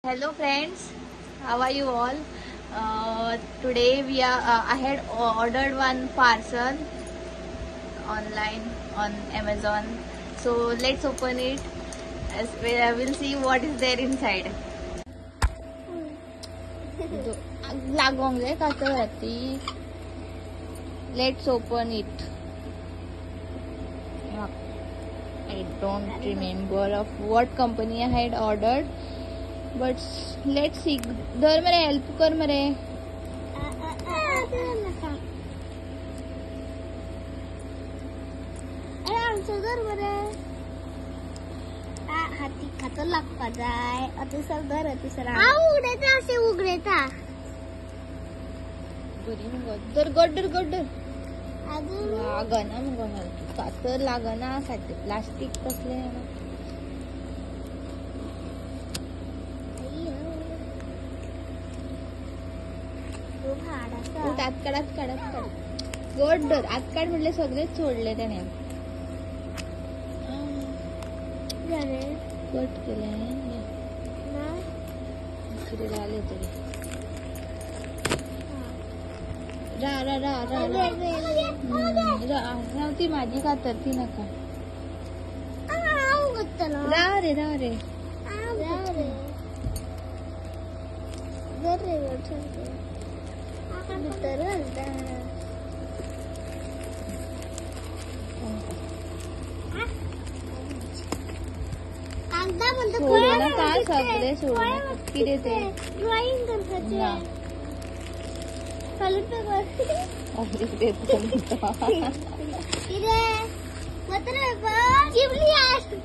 Hello friends, how are you all? Today I had ordered one parcel online on Amazon. So let's open it. As we'll see what is there inside. Let's open it. I don't remember of what company I had ordered, but let's see. धर मरे help कर मरे. धर मरे. हाती खातो लागपा जाय. अति सर धर अति सर. उघडेता असे उघडेता. धर गड्डर गड्डर. लागना मग कातर लागना साठी प्लास्टिक कसले आत काढ गड्डर आत काढ म्हटले सगळेच सोडले त्याने कट केले झाले तरी ती माझी कातर ती नका राह रे काय सगळे सोडून किती ते ड्रॉइंग करतात पेपर बटर पेपर चिमली आहे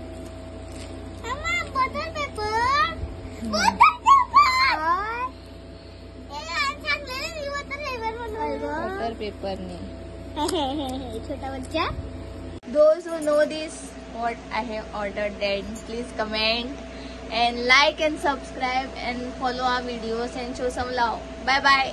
बटर पेपर बटर पेपर ने छोटा बच्चा. Those who know this what I have ordered, then please comment and like and subscribe and follow our videos and show some love. Bye bye.